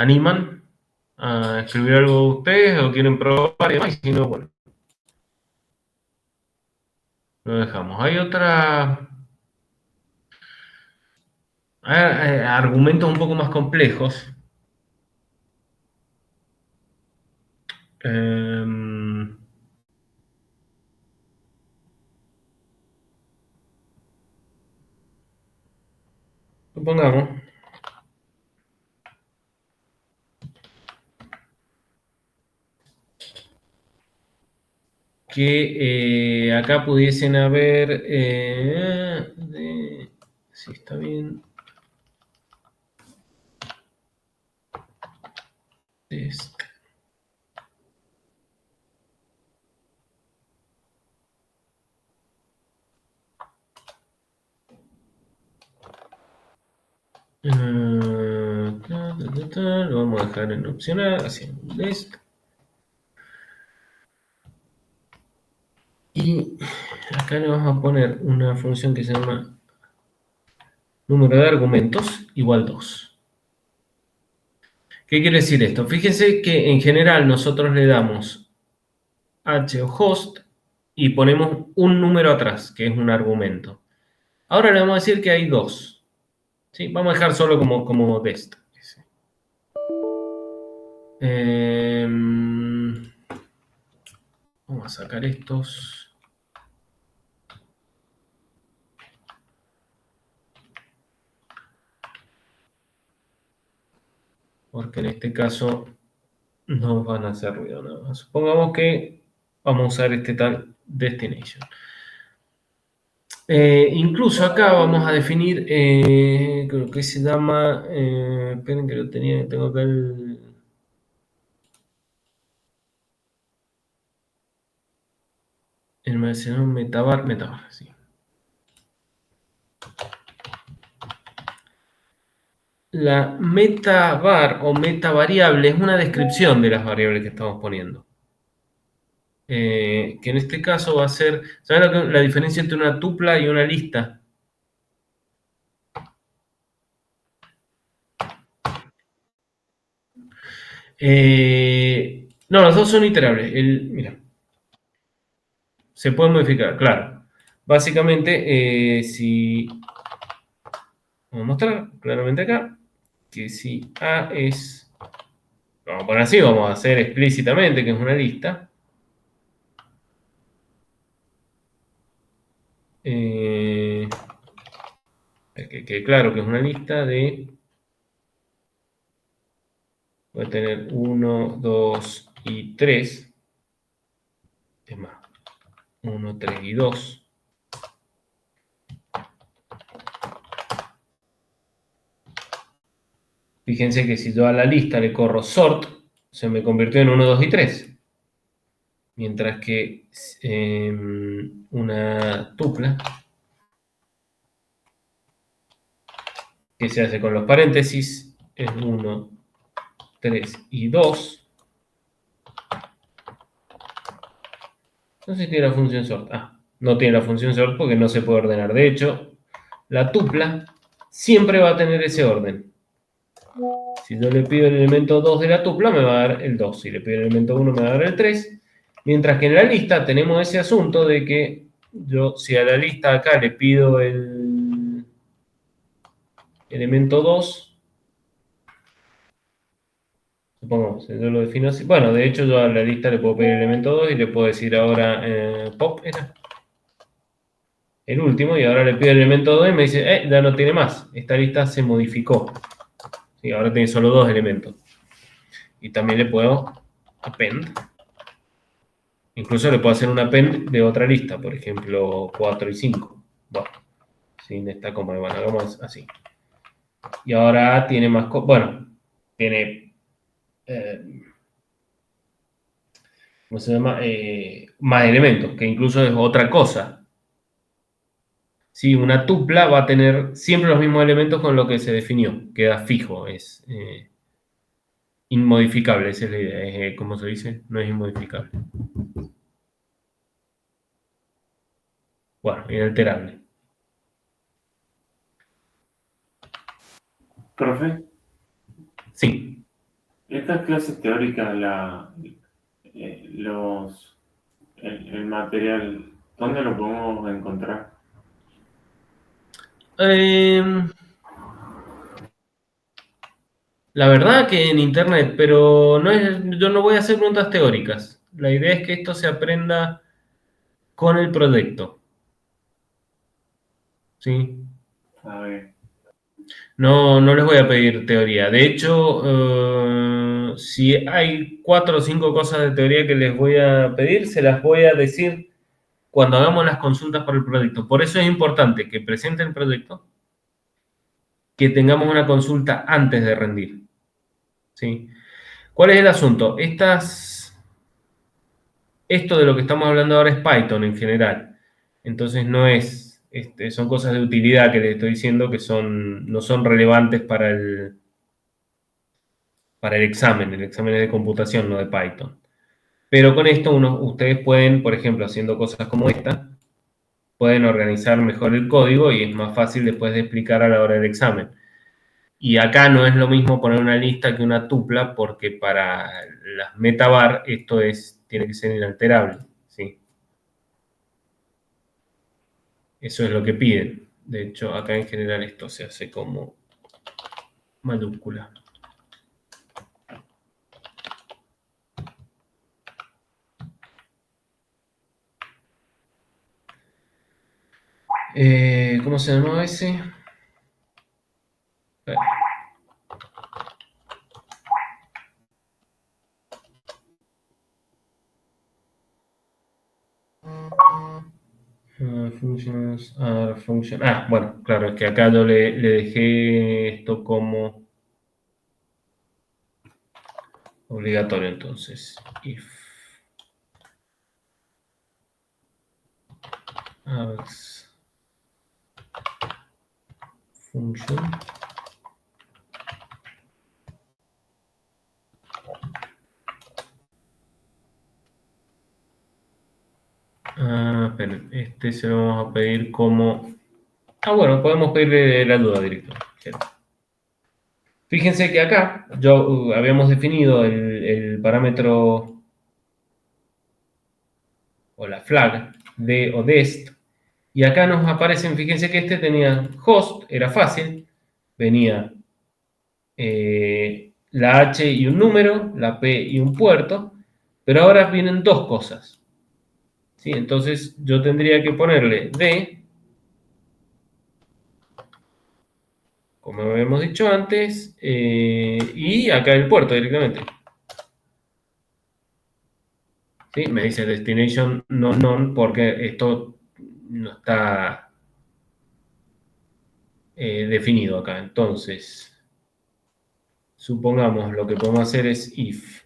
animan a escribir algo ustedes o quieren probar y demás, y si no, bueno, lo dejamos. Hay argumentos un poco más complejos. Supongamos que acá pudiesen haber, si está bien, test. Lo vamos a dejar en opcional, haciendo list. Y acá le vamos a poner una función que se llama número de argumentos igual 2. ¿Qué quiere decir esto? Fíjense que en general nosotros le damos h o host y ponemos un número atrás, que es un argumento. Ahora le vamos a decir que hay dos. ¿Sí? Vamos a dejar solo como test. Vamos a sacar estos. Porque en este caso no van a hacer ruido nada más. Supongamos que vamos a usar este tal destination. Incluso acá vamos a definir, creo que se llama, esperen que tengo acá se llama metavar, sí. La metavar o metavariable es una descripción de las variables que estamos poniendo. Que en este caso va a ser, ¿saben la diferencia entre una tupla y una lista? No, los dos son iterables. Mira, se puede modificar, claro. Básicamente, si vamos a mostrar claramente acá que si A es, vamos a poner así, vamos a hacer explícitamente que es una lista. Que quede claro que es una lista de, voy a tener 1, 2 y 3. Es más, 1, 3 y 2. Fíjense que si yo a la lista le corro sort, se me convirtió en 1, 2 y 3. Mientras que una tupla, que se hace con los paréntesis, es 1, 3 y 2. No sé si tiene la función sort. No tiene la función sort porque no se puede ordenar. De hecho, la tupla siempre va a tener ese orden. Si yo le pido el elemento 2 de la tupla, me va a dar el 2. Si le pido el elemento 1, me va a dar el 3. Mientras que en la lista tenemos ese asunto de que yo, si a la lista acá le pido el elemento 2, supongamos, yo lo defino así. Bueno, de hecho yo a la lista le puedo pedir el elemento 2 y le puedo decir ahora pop, era el último, y ahora le pido el elemento 2 y me dice, ya no tiene más. Esta lista se modificó. Sí, ahora tiene solo 2 elementos. Y también le puedo append. Incluso le puedo hacer un append de otra lista, por ejemplo, 4 y 5. Bueno, sin esta coma, bueno, hagamos así. Y ahora tiene más, bueno, tiene, ¿cómo se llama? Más elementos, que incluso es otra cosa. Sí, una tupla va a tener siempre los mismos elementos con lo que se definió, queda fijo, es inmodificable, esa es la idea, es, ¿cómo se dice? No es inmodificable. Bueno, inalterable. Profe. Sí. Estas clases teóricas, el material, ¿dónde lo podemos encontrar? La verdad que en internet, pero yo no voy a hacer preguntas teóricas. La idea es que esto se aprenda con el proyecto. ¿Sí? A ver, No, no les voy a pedir teoría. De hecho, si hay 4 o 5 cosas de teoría que les voy a pedir, se las voy a decir cuando hagamos las consultas por el proyecto. Por eso es importante que presenten el proyecto, que tengamos una consulta antes de rendir. ¿Sí? ¿Cuál es el asunto? Esto de lo que estamos hablando ahora es Python en general. Entonces no es, son cosas de utilidad que les estoy diciendo que no son relevantes para el examen. El examen es de computación, no de Python. Pero con esto ustedes pueden, por ejemplo, haciendo cosas como esta, pueden organizar mejor el código y es más fácil después de explicar a la hora del examen. Y acá no es lo mismo poner una lista que una tupla, porque para las metabar esto tiene que ser inalterable. ¿Sí? Eso es lo que piden. De hecho, acá en general esto se hace como mayúscula. ¿Cómo se llamaba ese? Functions are function. Bueno, claro, es que acá yo le dejé esto como obligatorio, entonces. If args function. Esperen, este se lo vamos a pedir como. Bueno, podemos pedirle la duda directamente. Fíjense que acá habíamos definido el parámetro o la flag de o dest, y acá nos aparecen, fíjense que este tenía host, era fácil, venía la H y un número, la P y un puerto, pero ahora vienen dos cosas. ¿Sí? Entonces yo tendría que ponerle D, como habíamos dicho antes, y acá el puerto directamente. ¿Sí? Me dice destination no, porque esto no está definido acá. Entonces, supongamos lo que podemos hacer es if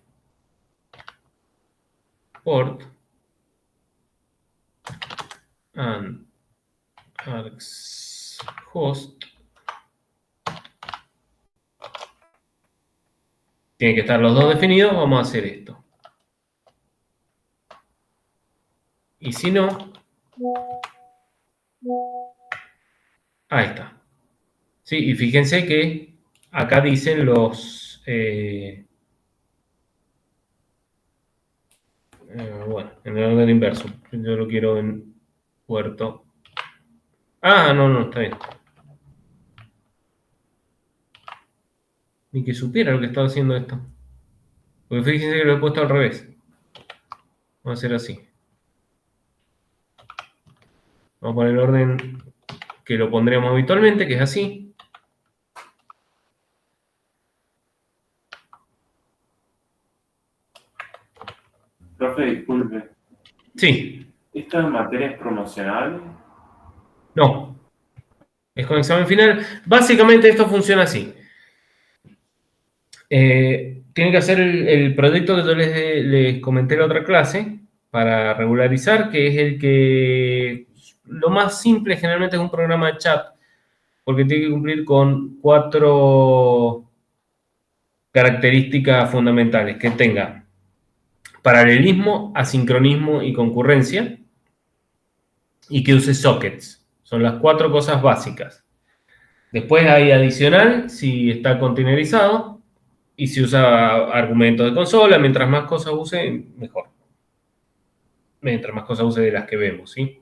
port and args host. Tienen que estar los dos definidos, vamos a hacer esto. Y si no, ahí está. ¿Sí? Y fíjense que acá dicen bueno, en el orden inverso. Yo lo quiero en puerto. No, está bien. Ni que supiera lo que estaba haciendo esto. Porque fíjense que lo he puesto al revés. Vamos a hacer así. Vamos a poner el orden que lo pondríamos habitualmente, que es así. profe, disculpe. Sí. ¿Esta materia es promocional? No. Es con examen final. Básicamente esto funciona así. Tienen que hacer el proyecto que yo les comenté en la otra clase para regularizar, que es el que lo más simple generalmente es un programa de chat, porque tiene que cumplir con 4 características fundamentales: que tenga paralelismo, asincronismo y concurrencia, y que use sockets. Son las 4 cosas básicas. Después hay adicional si está containerizado, y se usa argumentos de consola. Mientras más cosas use, mejor. Mientras más cosas use de las que vemos, ¿sí?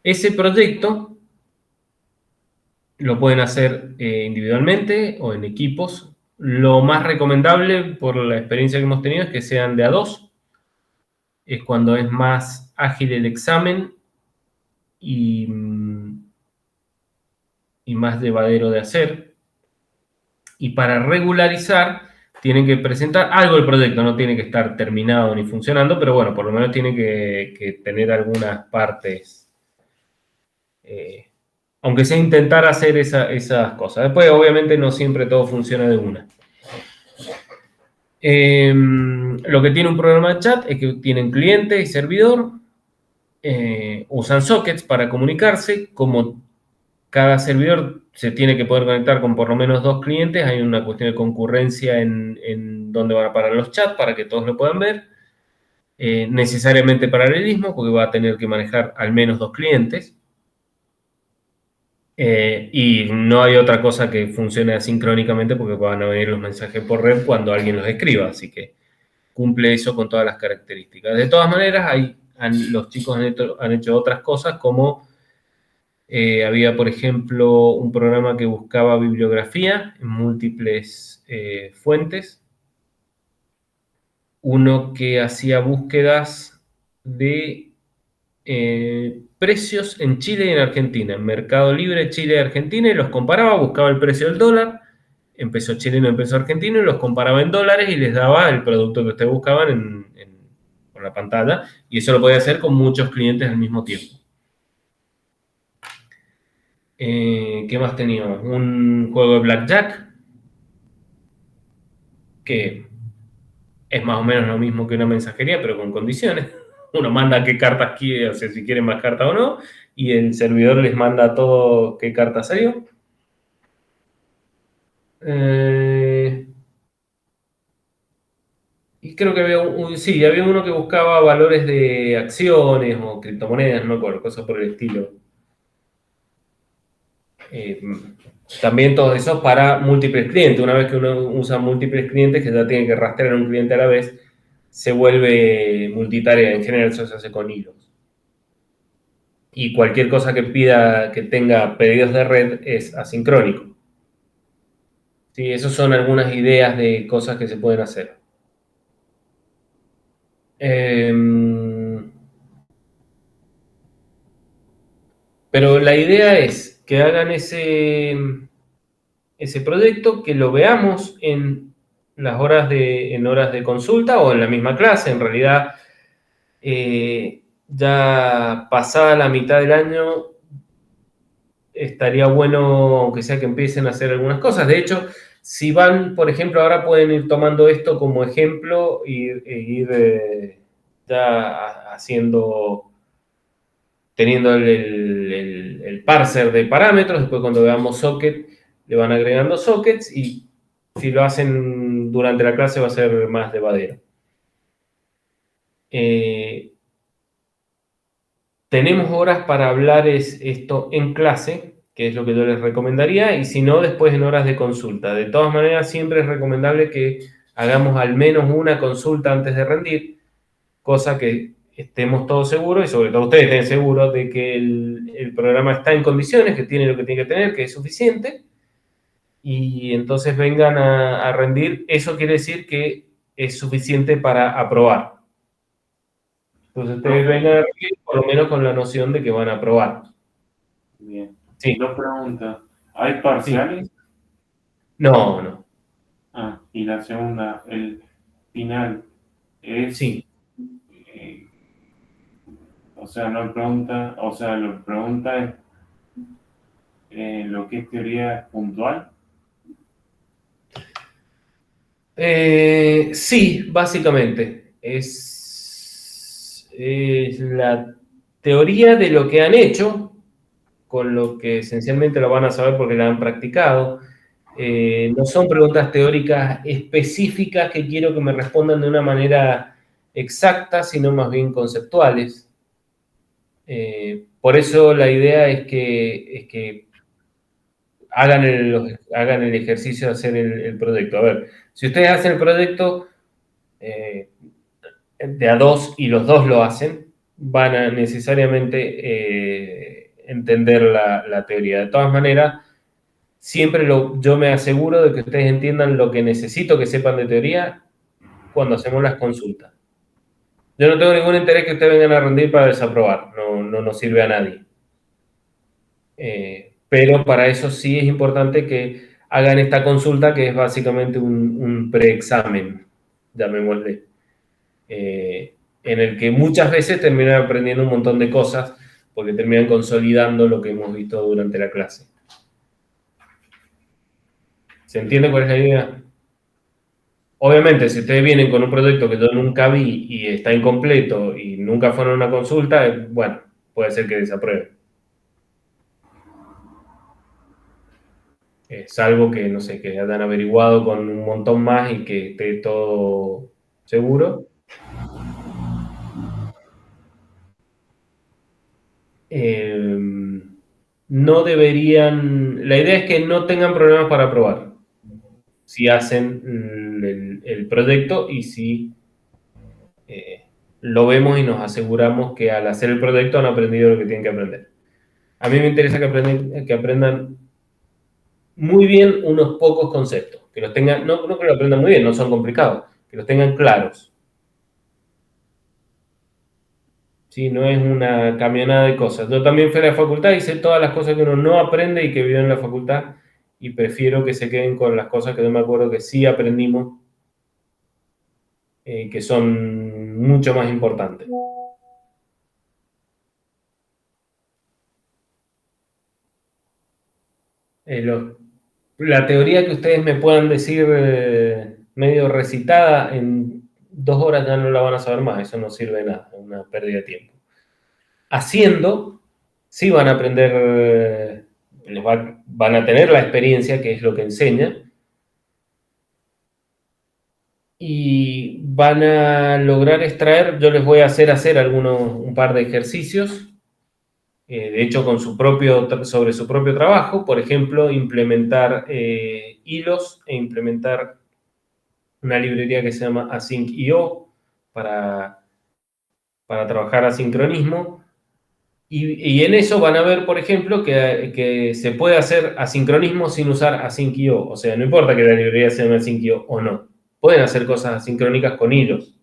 Ese proyecto lo pueden hacer individualmente o en equipos. Lo más recomendable, por la experiencia que hemos tenido, es que sean de a dos. Es cuando es más ágil el examen y más llevadero de hacer. Y para regularizar, tienen que presentar algo del proyecto, no tiene que estar terminado ni funcionando, pero bueno, por lo menos tiene que tener algunas partes, aunque sea intentar hacer esas cosas. Después, obviamente, no siempre todo funciona de una. Lo que tiene un programa de chat es que tienen cliente y servidor, usan sockets para comunicarse. Como cada servidor se tiene que poder conectar con por lo menos dos clientes, hay una cuestión de concurrencia en dónde van a parar los chats para que todos lo puedan ver. Necesariamente paralelismo, porque va a tener que manejar al menos dos clientes. Y no hay otra cosa que funcione asincrónicamente porque van a venir los mensajes por red cuando alguien los escriba, así que cumple eso con todas las características. De todas maneras, los chicos han hecho otras cosas, como había, por ejemplo, un programa que buscaba bibliografía en múltiples fuentes, uno que hacía búsquedas de precios en Chile y en Argentina, en Mercado Libre, Chile y Argentina, y los comparaba, buscaba el precio del dólar, en peso chileno, en peso argentino, y los comparaba en dólares y les daba el producto que ustedes buscaban por la pantalla, y eso lo podía hacer con muchos clientes al mismo tiempo. ¿Qué más teníamos? Un juego de blackjack, que es más o menos lo mismo que una mensajería, pero con condiciones. Uno manda qué cartas quiere, o sea, si quieren más cartas o no, y el servidor les manda todo qué carta salió. Y creo que sí, había uno que buscaba valores de acciones o criptomonedas, no me acuerdo, cosas por el estilo. Eh, También todos esos para múltiples clientes. Una vez que uno usa múltiples clientes, que ya tiene que rastrear a un cliente a la vez, se vuelve multitarea. En general eso se hace con hilos. Y cualquier cosa que pida, que tenga pedidos de red, es asincrónico. Sí, esas son algunas ideas de cosas que se pueden hacer. Pero la idea es que hagan ese proyecto, que lo veamos en horas de consulta o en la misma clase. En realidad, ya pasada la mitad del año, estaría bueno, aunque sea que empiecen a hacer algunas cosas. De hecho, si van, por ejemplo, ahora pueden ir tomando esto como ejemplo e ir ya haciendo, teniendo el parser de parámetros. Después, cuando veamos socket, le van agregando sockets, y si lo hacen durante la clase va a ser más llevadero. Tenemos horas para hablar esto en clase, que es lo que yo les recomendaría, y si no, después en horas de consulta. De todas maneras, siempre es recomendable que hagamos al menos una consulta antes de rendir, cosa que estemos todos seguros, y sobre todo ustedes estén seguros de que el programa está en condiciones, que tiene lo que tiene que tener, que es suficiente, y entonces vengan a rendir. Eso quiere decir que es suficiente para aprobar. Entonces ustedes vengan a rendir por lo menos con la noción de que van a aprobar. Bien. Sí, Dos preguntas. ¿Hay sí. parciales? No, no. Ah, y la segunda, el final es, Sí. eh, o sea, no pregunta, o sea, lo pregunta es lo que es teoría puntual. Sí, básicamente. Es la teoría de lo que han hecho, con lo que esencialmente lo van a saber porque la han practicado. No son preguntas teóricas específicas que quiero que me respondan de una manera exacta, sino más bien conceptuales. Por eso la idea es que hagan el ejercicio de hacer el proyecto. A ver, si ustedes hacen el proyecto de a dos y los dos lo hacen, van a necesariamente entender la teoría. De todas maneras, siempre yo me aseguro de que ustedes entiendan lo que necesito que sepan de teoría cuando hacemos las consultas. Yo no tengo ningún interés que ustedes vengan a rendir para desaprobar, no nos sirve a nadie. Pero para eso sí es importante que hagan esta consulta, que es básicamente un preexamen, llamémosle, en el que muchas veces terminan aprendiendo un montón de cosas porque terminan consolidando lo que hemos visto durante la clase. ¿Se entiende cuál es la idea? Obviamente, si ustedes vienen con un proyecto que yo nunca vi y está incompleto y nunca fueron a una consulta, bueno, puede ser que desaprueben. Salvo que, no sé, que hayan averiguado con un montón más y que esté todo seguro. No deberían, la idea es que no tengan problemas para aprobar si hacen el proyecto y si lo vemos y nos aseguramos que al hacer el proyecto han aprendido lo que tienen que aprender. A mí me interesa que aprendan muy bien unos pocos conceptos, que los tengan, no que lo aprendan muy bien, no son complicados, que los tengan claros. Sí, no es una camionada de cosas. Yo también fui a la facultad y sé todas las cosas que uno no aprende y que vio en la facultad y prefiero que se queden con las cosas que yo me acuerdo que sí aprendimos, que son mucho más importantes. La teoría que ustedes me puedan decir medio recitada, en 2 horas ya no la van a saber más, eso no sirve de nada, es una pérdida de tiempo. Haciendo, sí van a aprender, van a tener la experiencia, que es lo que enseña, y van a lograr extraer, yo les voy a hacer un par de ejercicios, de hecho sobre su propio trabajo, por ejemplo, implementar hilos e implementar una librería que se llama Async.io para trabajar asincronismo. Y en eso van a ver, por ejemplo, que se puede hacer asincronismo sin usar Async.io. O sea, no importa que la librería se llame Async.io o no. Pueden hacer cosas asincrónicas con hilos.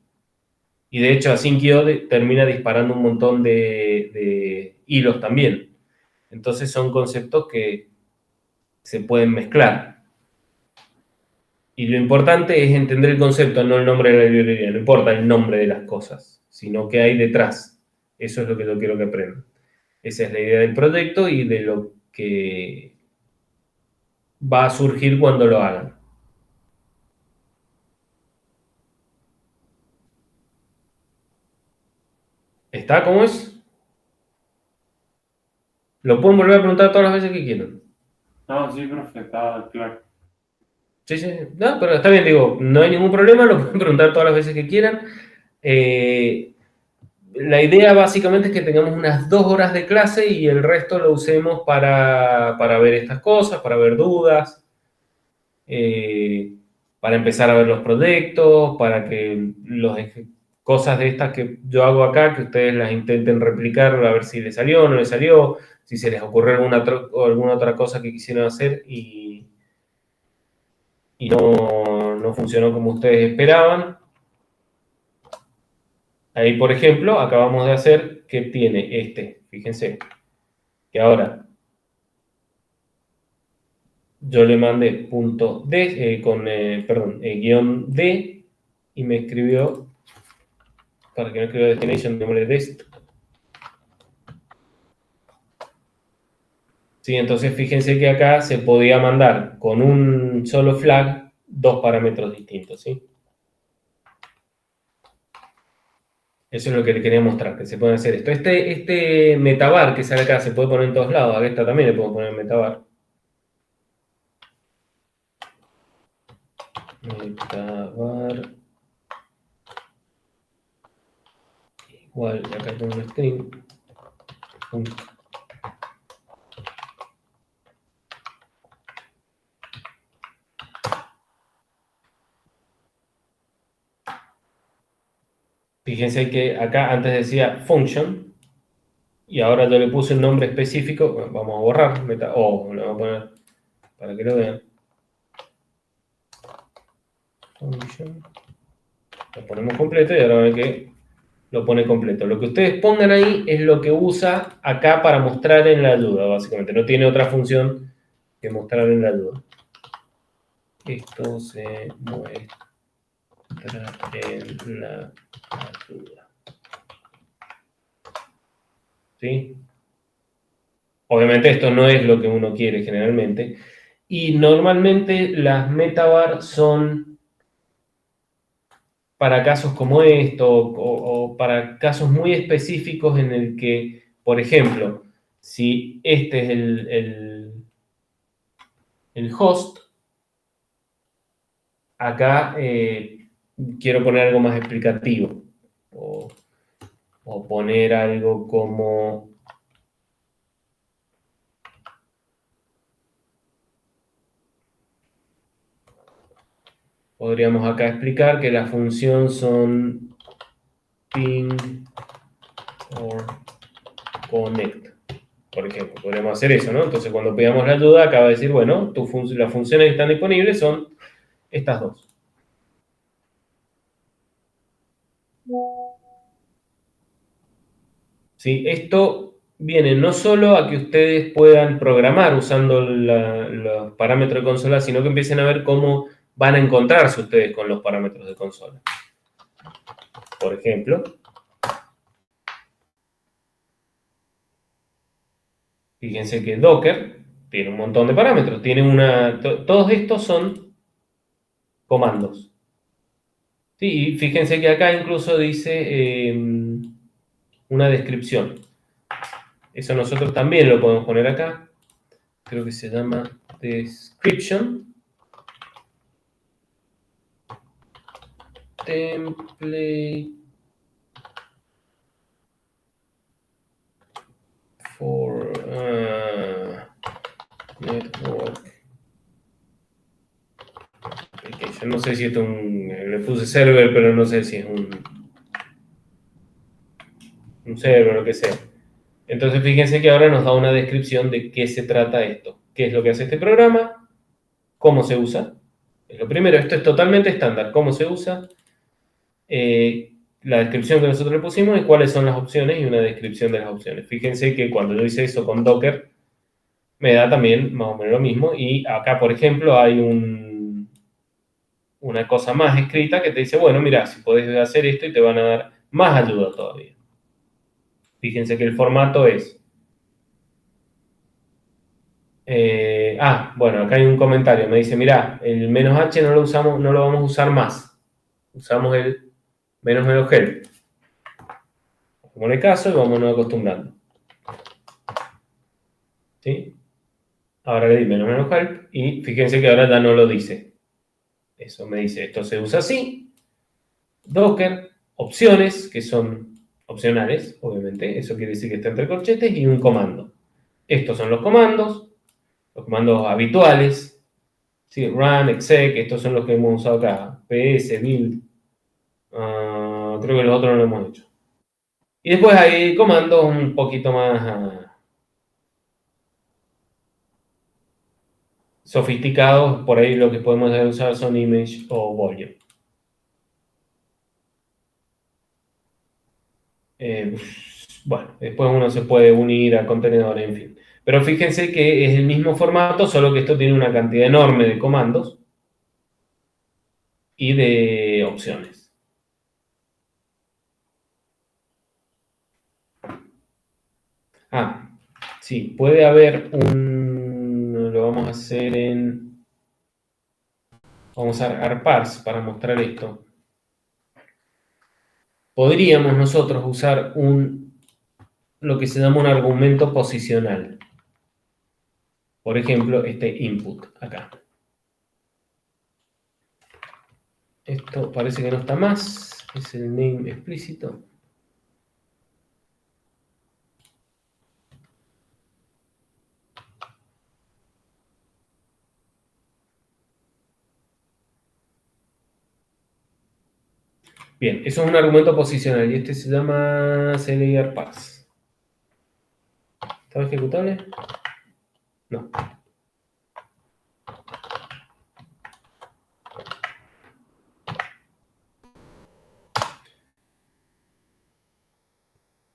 Y de hecho, Async.io termina disparando un montón de hilos también. Entonces son conceptos que se pueden mezclar. Y lo importante es entender el concepto, no el nombre de la librería. No importa el nombre de las cosas, sino qué hay detrás. Eso es lo que yo quiero que aprendan. Esa es la idea del proyecto y de lo que va a surgir cuando lo hagan. ¿Está? ¿Cómo es? Lo pueden volver a preguntar todas las veces que quieran. No, sí, profe, está claro. Sí, sí. No, pero está bien, digo, no hay ningún problema, lo pueden preguntar todas las veces que quieran. La idea básicamente es que tengamos unas 2 horas de clase y el resto lo usemos para ver estas cosas, para ver dudas, para empezar a ver los proyectos, para que cosas de estas que yo hago acá, que ustedes las intenten replicar, a ver si les salió o no les salió, si se les ocurre alguna otra cosa que quisieran hacer y no funcionó como ustedes esperaban. Ahí, por ejemplo, acabamos de hacer que tiene fíjense, que ahora yo le mandé punto D, guión D, y me escribió, para que no escriba destination, nombre dest. Sí, entonces fíjense que acá se podía mandar con un solo flag 2 parámetros distintos, ¿sí? Eso es lo que le quería mostrar, que se puede hacer esto. Este metabar que sale acá se puede poner en todos lados. Acá esta también le puedo poner metabar. Metabar. Igual, acá tengo un string. Fíjense que acá antes decía function, y ahora yo le puse un nombre específico. Bueno, vamos a borrar, le vamos a poner para que lo vean. Function. Lo ponemos completo y ahora ven que lo pone completo. Lo que ustedes pongan ahí es lo que usa acá para mostrar en la ayuda, básicamente. No tiene otra función que mostrar en la ayuda. Esto se muestra en la ayuda. ¿Sí? Obviamente esto no es lo que uno quiere generalmente. Y normalmente las metabar son para casos como esto o para casos muy específicos en el que, por ejemplo, si este es el host, acá quiero poner algo más explicativo o poner algo como... Podríamos acá explicar que la función son ping or connect. Por ejemplo, podríamos hacer eso, ¿no? Entonces, cuando pidamos la ayuda, acaba de decir, bueno, las funciones que están disponibles son estas dos. ¿Sí? Esto viene no solo a que ustedes puedan programar usando los parámetros de consola, sino que empiecen a ver cómo van a encontrarse ustedes con los parámetros de consola. Por ejemplo, fíjense que Docker tiene un montón de parámetros. Todos estos son comandos. Sí, y fíjense que acá incluso dice una descripción. Eso nosotros también lo podemos poner acá. Creo que se llama description. Template for network application. No sé si esto es le puse server, pero no sé si es un server o lo que sea. Entonces fíjense que ahora nos da una descripción de qué se trata esto, qué es lo que hace este programa, cómo se usa. Lo primero, esto es totalmente estándar, cómo se usa, la descripción que nosotros le pusimos y cuáles son las opciones y una descripción de las opciones. Fíjense que cuando yo hice eso con Docker, me da también más o menos lo mismo. Y acá, por ejemplo, hay una cosa más escrita que te dice, bueno, mira, si podés hacer esto y te van a dar más ayuda todavía. Fíjense que el formato es... bueno, acá hay un comentario, me dice, mira, el "-h" no lo usamos, no lo vamos a usar más. Usamos el "-help". Como en el caso, y vámonos acostumbrando. ¿Sí? Ahora le di "-help" y fíjense que ahora ya no lo dice. Eso me dice, esto se usa así. Docker, opciones, que son opcionales, obviamente. Eso quiere decir que está entre corchetes y un comando. Estos son los comandos habituales. ¿Sí? Run, exec, estos son los que hemos usado acá. PS, build. Creo que los otros no lo hemos hecho. Y después hay comandos un poquito más sofisticados. Por ahí lo que podemos usar son image o volume. Bueno, después uno se puede unir a contenedores, en fin. Pero fíjense que es el mismo formato, solo que esto tiene una cantidad enorme de comandos y de opciones. Sí, puede haber lo vamos a hacer vamos a usar arparse para mostrar esto. Podríamos nosotros usar lo que se llama un argumento posicional. Por ejemplo, este input acá. Esto parece que no está más, es el name explícito. Bien, eso es un argumento posicional y este se llama CLR pass. ¿Está ejecutable? No.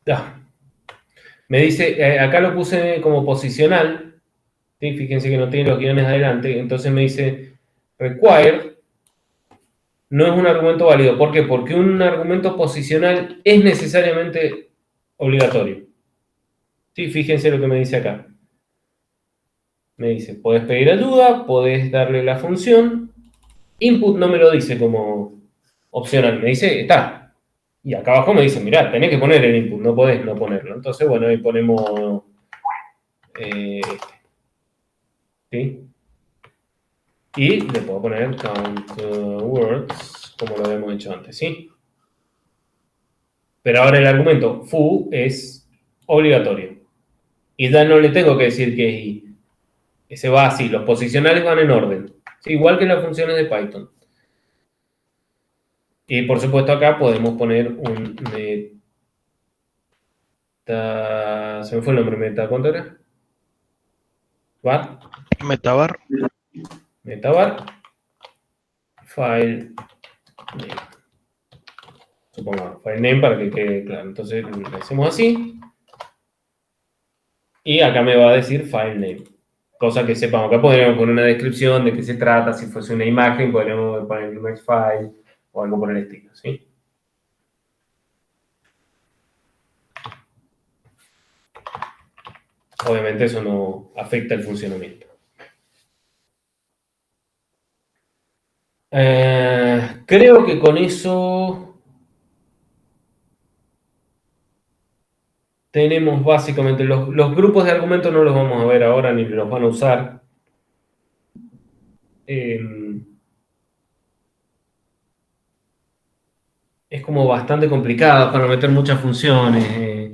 Ya. Me dice, acá lo puse como posicional, ¿sí? Fíjense que no tiene los guiones adelante, entonces me dice required no es un argumento válido. ¿Por qué? Porque un argumento posicional es necesariamente obligatorio. ¿Sí? Fíjense lo que me dice acá. Me dice, podés pedir ayuda, podés darle la función. Input no me lo dice como opcional, me dice, está. Y acá abajo me dice, mirá, tenés que poner el input, no podés no ponerlo. Entonces, bueno, ahí ponemos ¿sí? Y le puedo poner count words, como lo habíamos hecho antes, ¿sí? Pero ahora el argumento foo es obligatorio. Y ya no le tengo que decir que es i. Ese va así, los posicionales van en orden. ¿Sí? Igual que en las funciones de Python. Y por supuesto acá podemos poner un meta... Se me fue el nombre, meta, ¿cuánto era? Var. Metabar. Metavar. File name. Supongo, file name para que quede claro. Entonces lo hacemos así. Y acá me va a decir file name. Cosa que sepamos. Acá podríamos poner una descripción de qué se trata. Si fuese una imagen, podríamos poner image file o algo por el estilo, ¿sí? Obviamente eso no afecta el funcionamiento. Creo que con eso tenemos básicamente los grupos de argumentos no los vamos a ver ahora ni los van a usar. Es como bastante complicado para meter muchas funciones.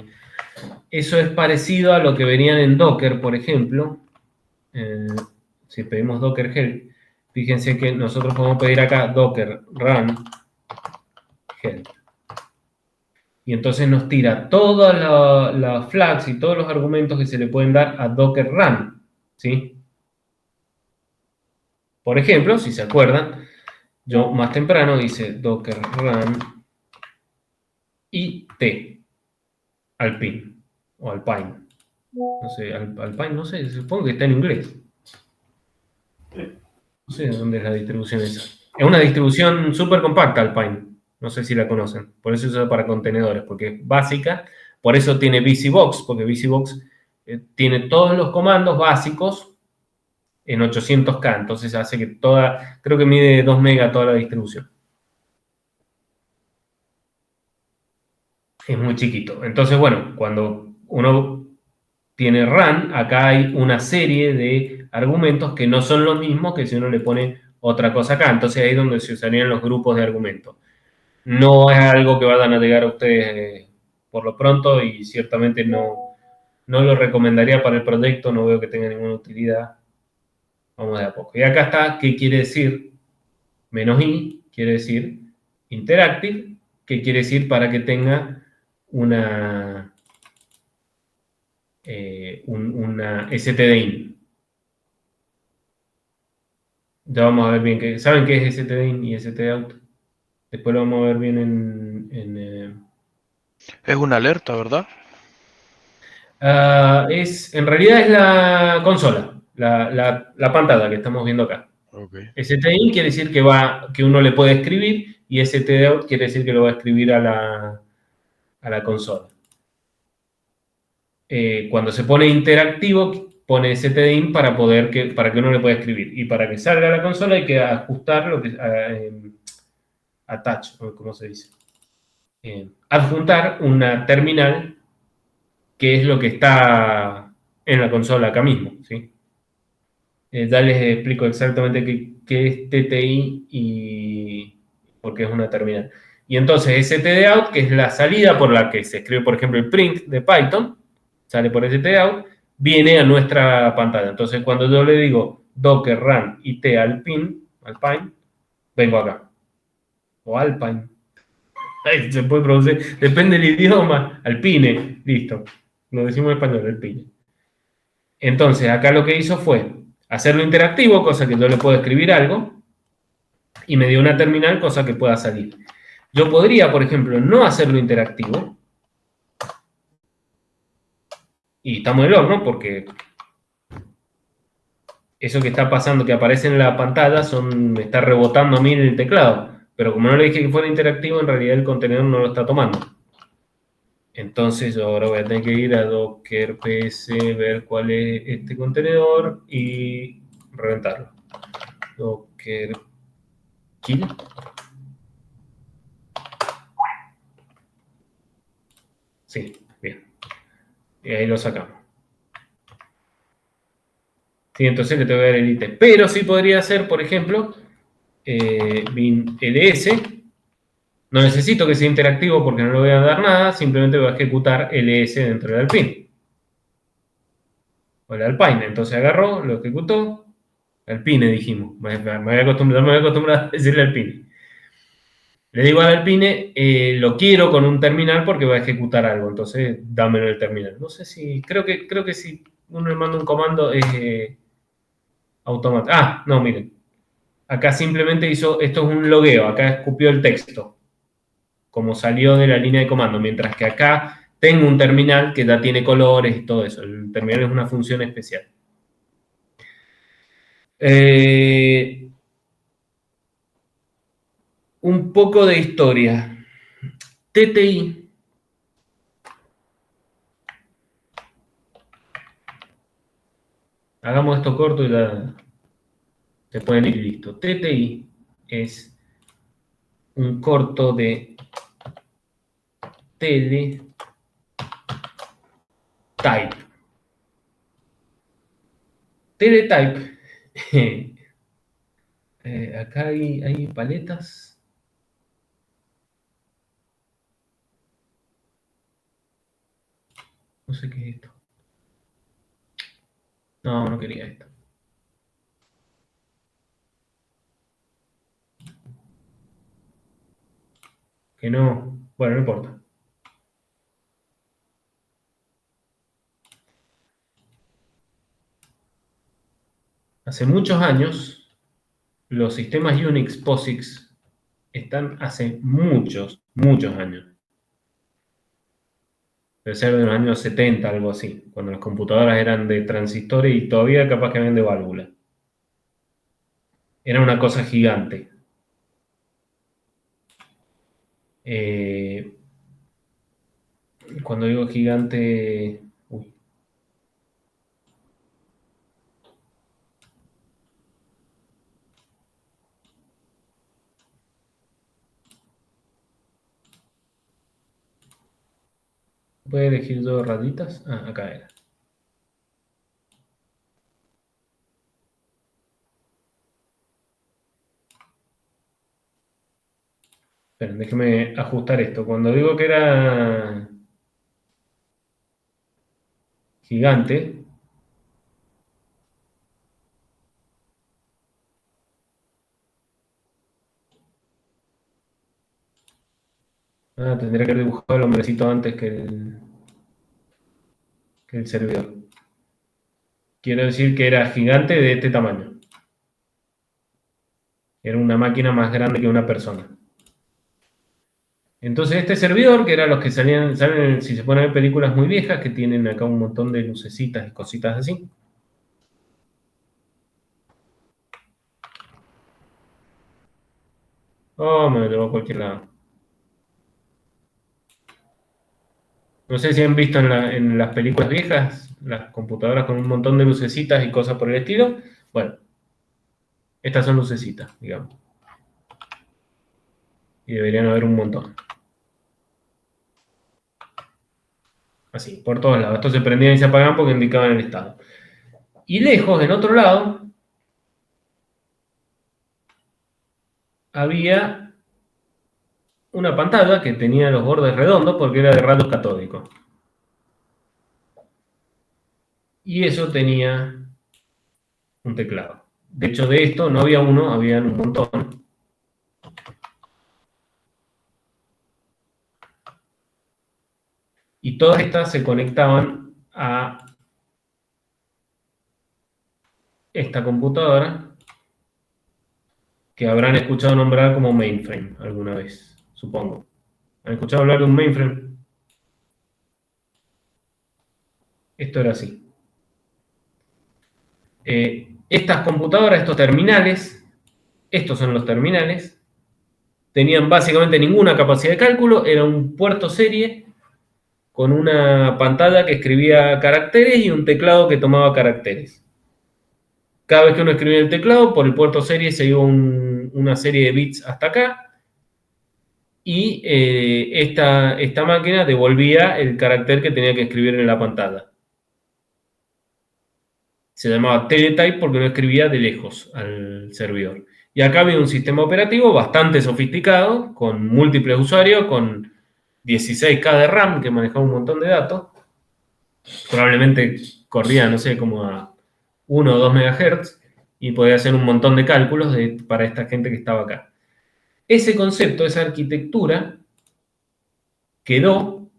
Eso es parecido a lo que venían en Docker, por ejemplo. Si pedimos Docker help, fíjense que nosotros podemos pedir acá Docker run help. Y entonces nos tira todas las flags y todos los argumentos que se le pueden dar a Docker run, ¿sí? Por ejemplo, si se acuerdan, yo más temprano hice Docker run IT Alpine o Alpine. No sé, Alpine, no sé, supongo que está en inglés. No sé de dónde es la distribución esa. Es una distribución súper compacta, Alpine. No sé si la conocen. Por eso se usa para contenedores, porque es básica. Por eso tiene VisiBox, porque VisiBox tiene todos los comandos básicos en 800K. Entonces hace que toda, creo que mide 2 megas toda la distribución. Es muy chiquito. Entonces, bueno, cuando uno tiene run, acá hay una serie de argumentos que no son los mismos que si uno le pone otra cosa acá. Entonces ahí es donde se usarían los grupos de argumentos. No es algo que vayan a llegar a ustedes por lo pronto y ciertamente no lo recomendaría para el proyecto, no veo que tenga ninguna utilidad. Vamos de a poco. Y acá está, ¿qué quiere decir? Menos i, quiere decir interactive, que quiere decir para que tenga una stdin. Ya vamos a ver bien que ¿saben qué es stdin y stout? Después lo vamos a ver bien en Es una alerta, ¿verdad? en realidad es la consola, la pantalla que estamos viendo acá. Okay. stdin quiere decir que uno le puede escribir y stout quiere decir que lo va a escribir a la consola. Cuando se pone interactivo, pone stdin para que uno le pueda escribir. Y para que salga a la consola hay que ajustar lo que attach, ¿cómo se dice? Adjuntar una terminal que es lo que está en la consola acá mismo, ¿sí? Ya les explico exactamente qué es TTI y por qué es una terminal. Y entonces stdout, que es la salida por la que se escribe, por ejemplo, el print de Python, sale por stdout, viene a nuestra pantalla. Entonces, cuando yo le digo docker run it alpine, vengo acá. O alpine. Se puede producir, depende del idioma, Alpine, listo. Lo decimos en español, Alpine. Entonces, acá lo que hizo fue hacerlo interactivo, cosa que yo le puedo escribir algo, y me dio una terminal, cosa que pueda salir. Yo podría, por ejemplo, no hacerlo interactivo, y estamos en el horno, porque eso que está pasando, que aparece en la pantalla, me está rebotando a mí en el teclado. Pero como no le dije que fuera interactivo, en realidad el contenedor no lo está tomando. Entonces yo ahora voy a tener que ir a Docker PS, ver cuál es este contenedor y reventarlo. Docker kill. Sí, bien. Y ahí lo sacamos. Sí, entonces le tengo que dar el ítem. Pero sí podría ser, por ejemplo, bin ls. No necesito que sea interactivo porque no le voy a dar nada, simplemente voy a ejecutar ls dentro del Alpine. O el Alpine, entonces agarró, lo ejecutó. Alpine dijimos. Me voy a acostumbrar a decirle Alpine. Le digo al Alpine, lo quiero con un terminal porque va a ejecutar algo, entonces dámelo el terminal. No sé si, creo que si uno le manda un comando es automático. Ah, no, miren. Acá simplemente hizo, esto es un logueo, acá escupió el texto, como salió de la línea de comando, mientras que acá tengo un terminal que ya tiene colores y todo eso. El terminal es una función especial. Un poco de historia. TTI. Hagamos esto corto y ya se pueden ir listo. TTI es un corto de teletype. Teletype. Acá hay paletas. No sé qué es esto. No, no quería esto. Que no. Bueno, no importa. Hace muchos años, los sistemas Unix POSIX están hace muchos años. Debe ser de los años 70, algo así, cuando las computadoras eran de transistores y todavía capaz que habían de válvula. Era una cosa gigante. Cuando digo gigante... Uy. ¿Puedo elegir dos raditas? Ah, acá era. Esperen, déjeme ajustar esto. Cuando digo que era gigante, tendría que haber dibujado el hombrecito antes que el servidor. Quiero decir que era gigante de este tamaño. Era una máquina más grande que una persona. Entonces este servidor, que era los que salen, si se ponen películas muy viejas, que tienen acá un montón de lucecitas y cositas así. Oh, me lo llevó a cualquier lado. No sé si han visto en las películas viejas, las computadoras con un montón de lucecitas y cosas por el estilo. Bueno, estas son lucecitas, digamos. Y deberían haber un montón. Así, por todos lados. Estos se prendían y se apagaban porque indicaban el estado. Y lejos, en otro lado, había una pantalla que tenía los bordes redondos porque era de rayos catódicos. Y eso tenía un teclado. De hecho, de esto no había uno, habían un montón. Y todas estas se conectaban a esta computadora que habrán escuchado nombrar como mainframe alguna vez, supongo. ¿Han escuchado hablar de un mainframe? Esto era así. Estas computadoras, estos terminales, estos son los terminales, tenían básicamente ninguna capacidad de cálculo, era un puerto serie con una pantalla que escribía caracteres y un teclado que tomaba caracteres. Cada vez que uno escribía el teclado, por el puerto serie se iba una serie de bits hasta acá, y esta máquina devolvía el carácter que tenía que escribir en la pantalla. Se llamaba teletype porque no escribía de lejos al servidor. Y acá había un sistema operativo bastante sofisticado, con múltiples usuarios, con 16K de RAM, que manejaba un montón de datos. Probablemente corría, no sé, como a 1 o 2 MHz, y podía hacer un montón de cálculos para esta gente que estaba acá. Ese concepto, esa arquitectura, quedó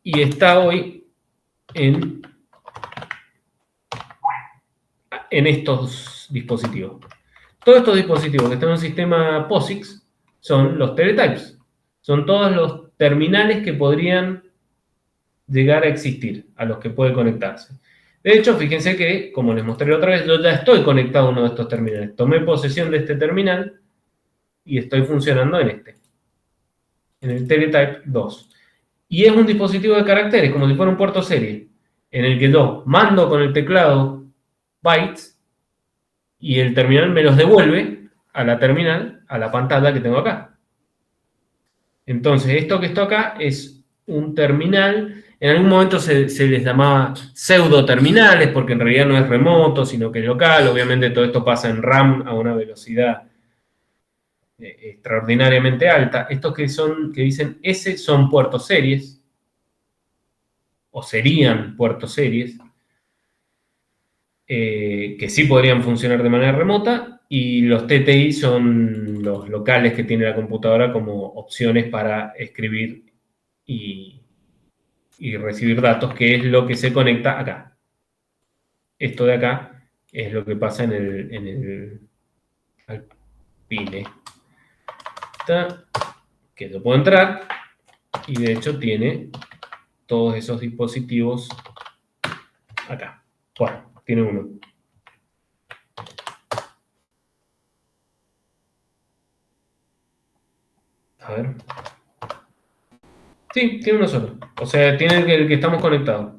y está hoy en estos dispositivos. Todos estos dispositivos que están en un sistema POSIX son los teletypes. Son todos los terminales que podrían llegar a existir, a los que puede conectarse. De hecho, fíjense que, como les mostré otra vez, yo ya estoy conectado a uno de estos terminales. Tomé posesión de este terminal y estoy funcionando en el Teletype 2. Y es un dispositivo de caracteres, como si fuera un puerto serie, en el que yo mando con el teclado bytes y el terminal me los devuelve a la terminal, a la pantalla que tengo acá. Entonces, esto que está acá es un terminal. En algún momento se les llamaba pseudo terminales, porque en realidad no es remoto, sino que es local. Obviamente todo esto pasa en RAM a una velocidad extraordinariamente alta. Estos que dicen S son puertos series, o serían puertos series, que sí podrían funcionar de manera remota, y los TTI son los locales que tiene la computadora como opciones para escribir y recibir datos, que es lo que se conecta acá. Esto de acá es lo que pasa en el Alpine. Que yo puedo entrar y de hecho tiene todos esos dispositivos acá. Bueno, tiene uno. A ver. Sí, tiene uno solo. O sea, tiene el que estamos conectados.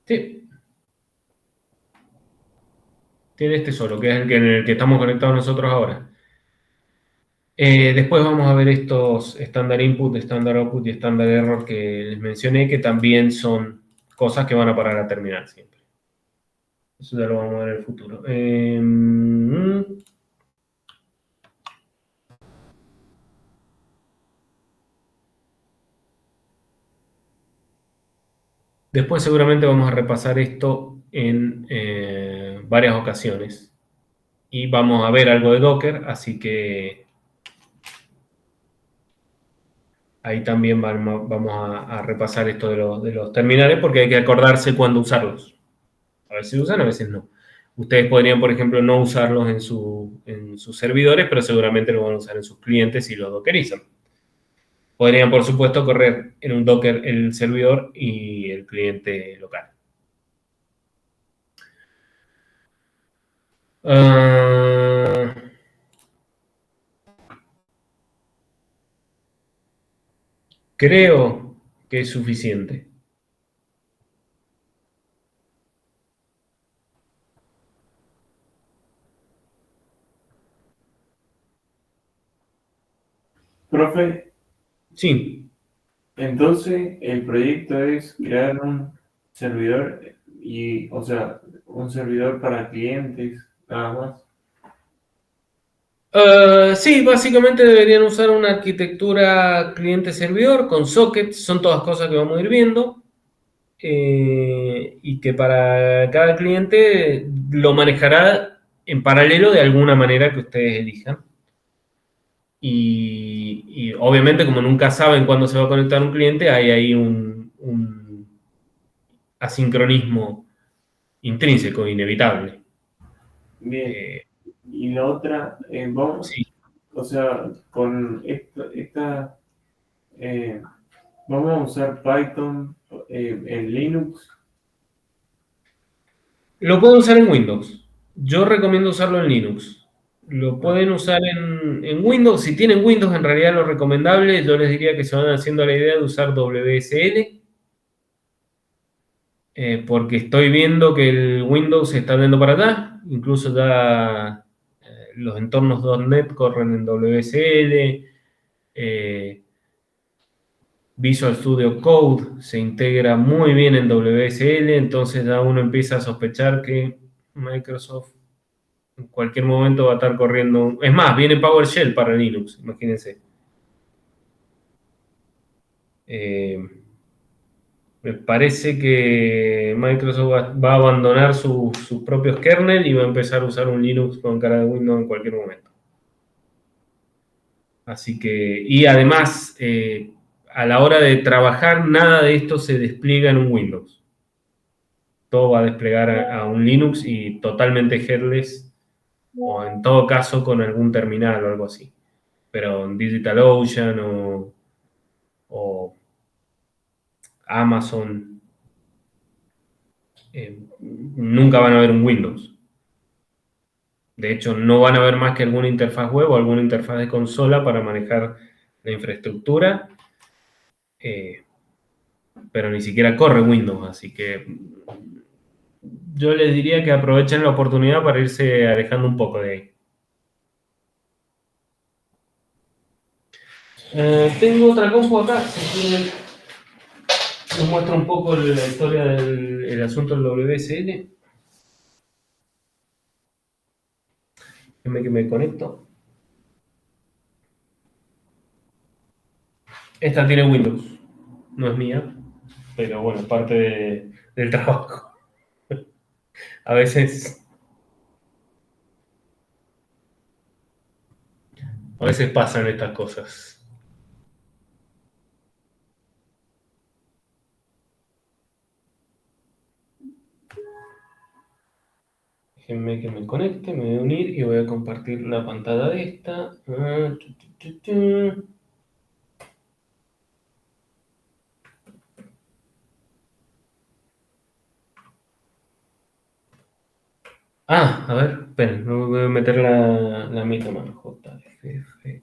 Sí. Tiene este solo, que es en el que estamos conectados nosotros ahora. Después vamos a ver estos estándar input, estándar output y estándar error que les mencioné, que también son cosas que van a parar a terminar siempre. Eso ya lo vamos a ver en el futuro. Después seguramente vamos a repasar esto en varias ocasiones. Y vamos a ver algo de Docker, así que ahí también vamos a repasar esto de los terminales, porque hay que acordarse cuándo usarlos. A veces se usan, a veces no. Ustedes podrían, por ejemplo, no usarlos en sus servidores, pero seguramente lo van a usar en sus clientes si lo dockerizan. Podrían, por supuesto, correr en un Docker el servidor y el cliente local. Creo que es suficiente. Profe, Sí, entonces el proyecto es crear un servidor o sea, un servidor para clientes, nada más. sí, básicamente deberían usar una arquitectura cliente-servidor con sockets, son todas cosas que vamos a ir viendo. y que para cada cliente lo manejará en paralelo de alguna manera que ustedes elijan. Y obviamente, como nunca saben cuándo se va a conectar un cliente, hay ahí un asincronismo intrínseco, inevitable. Bien. Eh, Y la otra, vamos, sí. o sea, con eh, vamos a usar Python en Linux. Lo pueden usar en Windows. Yo recomiendo usarlo en Linux. Lo Ah, pueden usar en Windows. Si tienen Windows, en realidad lo recomendable, yo les diría que se van haciendo la idea de usar WSL, porque estoy viendo que el Windows se está yendo para allá. Incluso ya los entornos .NET corren en WSL. eh, Visual Studio Code se integra muy bien en WSL, entonces ya uno empieza a sospechar que Microsoft en cualquier momento va a estar corriendo. Es más, viene PowerShell para Linux, imagínense. Eh, Me parece que Microsoft va a abandonar sus propios kernel y va a empezar a usar un Linux con cara de Windows en cualquier momento. Así que, y además, a la hora de trabajar, nada de esto se despliega en un Windows. Todo va a desplegar a un Linux y totalmente headless, o en todo caso con algún terminal o algo así. Pero en DigitalOcean o Amazon, nunca van a ver un Windows. De hecho, no van a ver más que alguna interfaz web o alguna interfaz de consola para manejar la infraestructura, eh, pero ni siquiera corre Windows, así que yo les diría que aprovechen la oportunidad para irse alejando un poco de ahí. Tengo otra compu acá, si quieren, les muestro un poco la historia del asunto del WSL. Déjenme que me conecto. Esta tiene Windows, no es mía, pero bueno, parte del trabajo. A veces, a veces pasan estas cosas. Déjenme que me conecte, me voy a unir y voy a compartir la pantalla de esta. A ver, esperen, voy a meter la mitad mano. JFF.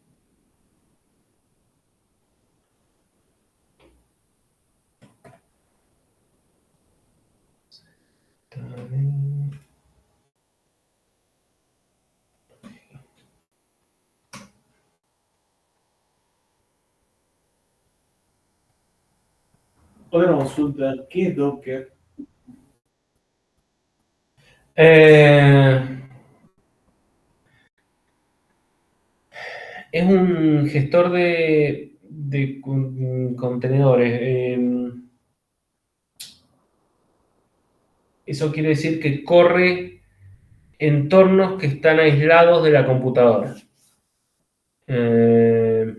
otra consulta, ¿qué es Docker? Eh, es un gestor de contenedores. Eso quiere decir que corre entornos que están aislados de la computadora. Eh,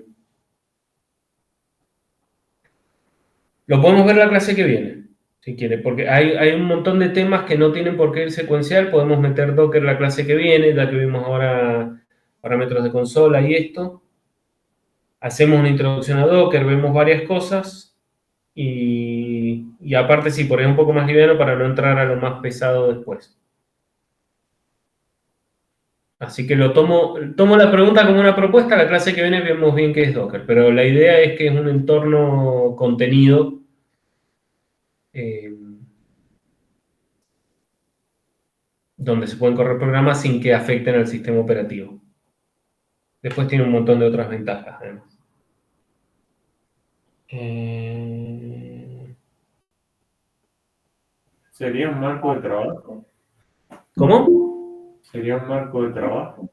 lo podemos ver la clase que viene, si quiere, porque hay un montón de temas que no tienen por qué ir secuencial. Podemos meter Docker la clase que viene, ya que vimos ahora parámetros de consola y esto. Hacemos una introducción a Docker, vemos varias cosas y aparte sí, por ahí un poco más liviano para no entrar a lo más pesado después. Así que tomo la pregunta como una propuesta. La clase que viene vemos bien qué es Docker, pero la idea es que es un entorno contenido eh, donde se pueden correr programas sin que afecten al sistema operativo. Después tiene un montón de otras ventajas, además. ¿Sería un marco de trabajo? ¿Cómo? ¿Sería un marco de trabajo?